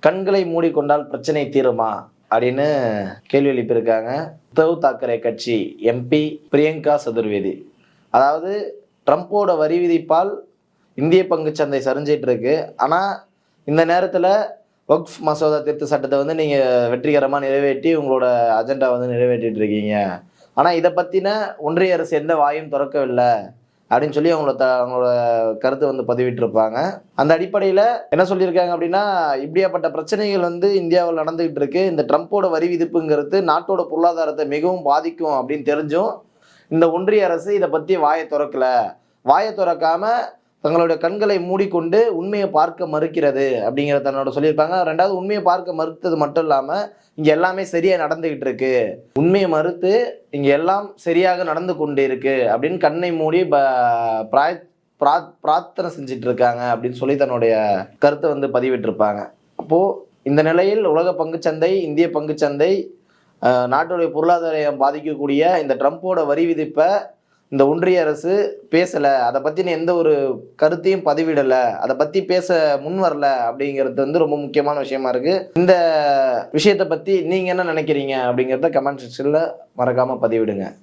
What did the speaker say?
கண்களை மூடிக்கொண்டால் பிரச்சனை தீருமா அப்படின்னு கேள்வி எழுப்பியிருக்காங்க உத்தவ் தாக்கரே கட்சி எம்பி பிரியங்கா சதுர்வேதி. அதாவது ட்ரம்ப்போட வரி விதிப்பால் இந்திய பங்குச்சந்தை சரிஞ்சிட்டு இருக்கு. ஆனால் இந்த நேரத்தில் வக்ஃப் மசோதா திருத்த சட்டத்தை வந்து நீங்கள் வெற்றிகரமாக நிறைவேற்றி உங்களோட அஜெண்டா வந்து நிறைவேற்றிட்டு இருக்கீங்க. ஆனால் இதை பற்றின ஒன்றிய அரசு எந்த வாயும் திறக்கவில்லை அப்படின்னு சொல்லி அவங்களோட கருத்து வந்து பதிவிட்டிருப்பாங்க. அந்த அடிப்படையில் என்ன சொல்லியிருக்காங்க அப்படின்னா, இப்படியாப்பட்ட பிரச்சனைகள் வந்து இந்தியாவில் நடந்துகிட்டு இருக்கு. இந்த ட்ரம்ப்போட வரி விதிப்புங்கிறது நாட்டோட பொருளாதாரத்தை மிகவும் பாதிக்கும் அப்படின்னு தெரிஞ்சும் இந்த ஒன்றிய அரசு இதை பற்றி வாயை திறக்கல. வாயை திறக்காம தங்களுடைய கண்களை மூடிக்கொண்டு உண்மையை பார்க்க மறுக்கிறது அப்படிங்கிறத தன்னோட சொல்லியிருப்பாங்க. ரெண்டாவது, உண்மையை பார்க்க மறுத்தது மட்டும் இல்லாமல் இங்கே எல்லாமே சரியாக நடந்துகிட்டு இருக்கு, உண்மையை மறுத்து இங்கே எல்லாம் சரியாக நடந்து கொண்டு இருக்கு அப்படின்னு கண்ணை மூடி பிரார்த்தனை செஞ்சுட்டு இருக்காங்க அப்படின்னு சொல்லி தன்னுடைய கருத்தை வந்து பதிவிட்டிருப்பாங்க. அப்போது இந்த நிலையில் உலக பங்குச்சந்தை, இந்திய பங்குச்சந்தை, நாட்டுடைய பொருளாதாரம் பாதிக்கக்கூடிய இந்த ட்ரம்ப்போட வரி விதிப்பை இந்த ஒன்றிய அரசு பேசலை, அதை பற்றின எந்த ஒரு கருத்தையும் பதிவிடலை, அதை பற்றி பேச முன் வரல அப்படிங்கிறது வந்து ரொம்ப முக்கியமான விஷயமா இருக்கு. இந்த விஷயத்தை பற்றி நீங்கள் என்ன நினைக்கிறீங்க அப்படிங்கிறத கமெண்ட் செக்ஷனில் மறக்காமல் பதிவிடுங்க.